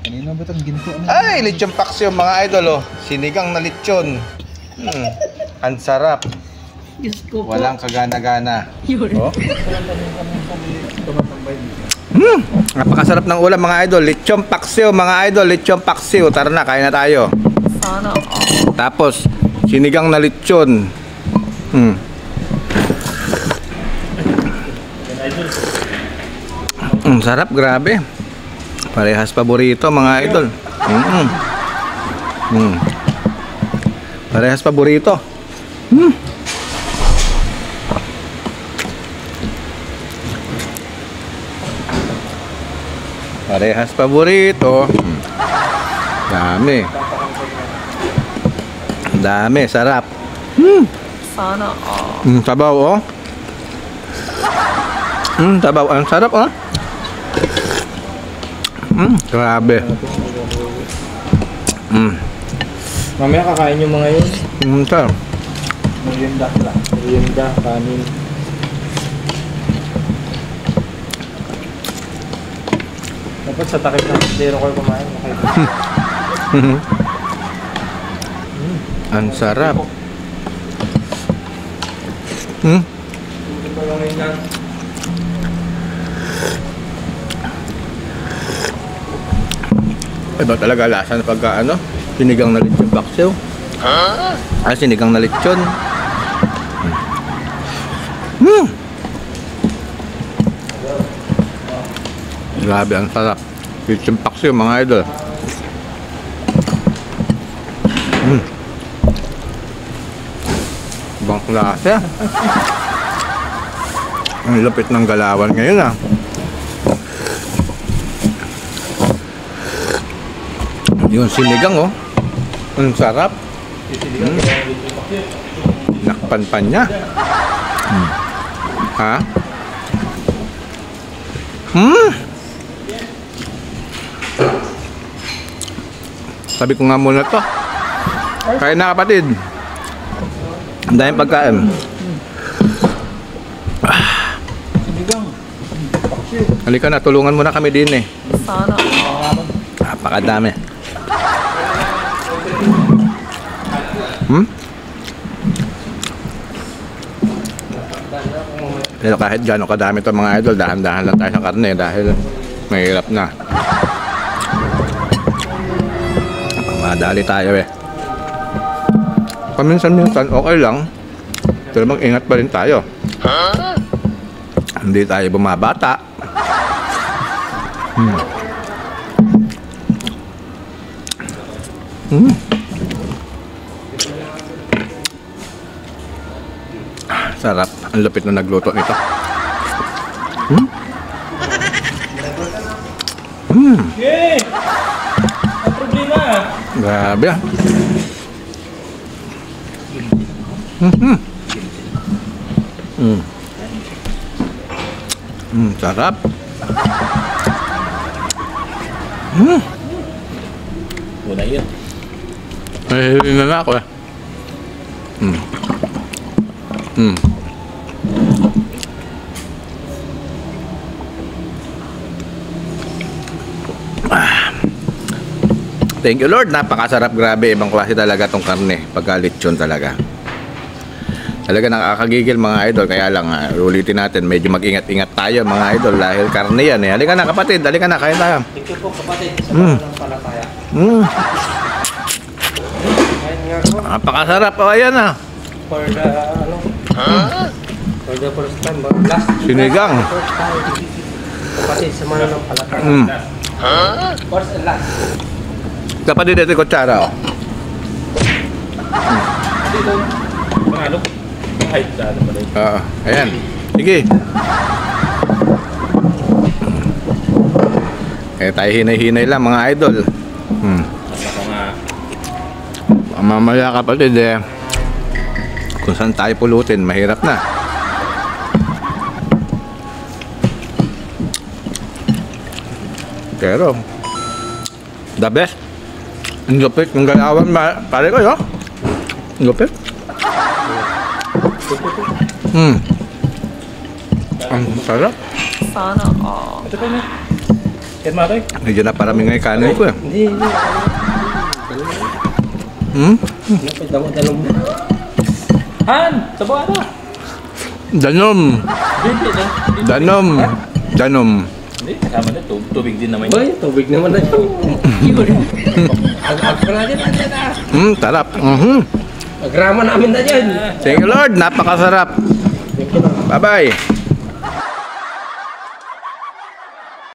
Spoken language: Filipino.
Kanina ba itong ginto? Ay, lechon paksiw mga idol, oh. Sinigang na lechon. Ang sarap. Walang kagana-gana. Oh. Napakasarap ng ulam mga idol. Lechon paksiw mga idol. Lechon paksiw. Tara na, kain na tayo. Tapos, sinigang na lechon. Sarap, grabe. Parehas paborito mga idol. Parehas paborito. Parehas paborito. Dami. Dami, sarap. Sana Sabaw, oh. Sabaw, ang sarap, oh. Grabe. Mamaya kakain yung mga yun. Sarap. Merienda lang. Merienda, kanin. Dapat sa takip ng dero ko kumain. Ang sarap. Iba talaga lasa na pagka ano, sinigang na lechon paksiw. Sinigang na lechon. Grabe, ang sarap. Lechon paksiw mga idol. Ibang klase. Ang lapit ng galawan ngayon, ah. Yung sinigang, oh. Ang sarap. Nakpan niya. Ha? Sabi ko nga muna to. Kain na kapatid. Ang daming pagkain. Halika na, tulungan mo na kami din, eh. Sana Napakadami. Pero kahit gano'ng kadami ito mga idol, dahan-dahan lang tayo sa karne dahil mahirap na. Madali tayo, eh. Paminsan-minsan okay lang, pero mag-ingat pa rin tayo. Hindi tayo bumabata. Sarap. Ang lupit na nagluto nito. Yay! Ang problema. Grabe, ah. Sarap. Wala yun. Mahihili na ako, eh. Thank you Lord, napakasarap, grabe, ibang klase talaga tong karne, pagka-lechon talaga. Talaga nakakagigil mga idol, kaya lang ulitin natin, medyo mag-ingat-ingat tayo mga idol dahil karne yan, eh. Halika na kapatid, halika na, kain tayo. Thank you po kapatid sa pananampalataya. Napakasarap, oh, ayan ah. For the for the first time, last Sinigang. first time. Kapatid sa mananampalataya. First and last. Kapatid, ito yung kutsara, oh. Ano? Height sa ano pala yun? Ayan, sige. Eh, tayo hinay-hinay lang mga idol. Mamaya kapatid, eh, kung saan tayo pulutin, mahirap na. Pero the best. Ang lupit ng galawan, pare ko, yo. Ang lupit. Ang sarap. Sana all. Ito pa na. Yan Matoy. Medyo na parami nga yung kanin ko eh. Hindi. Napit ako dalong na. Han! Sabaw na! Danom. Hindi na. Danom. Danom. Hindi, kasama na. Tubig din naman yun. Boy, tubig naman na yun. Ang pala dyan, andyan na. Tarap. Agrama namin na dyan. Thank you Lord, napakasarap. Bye-bye.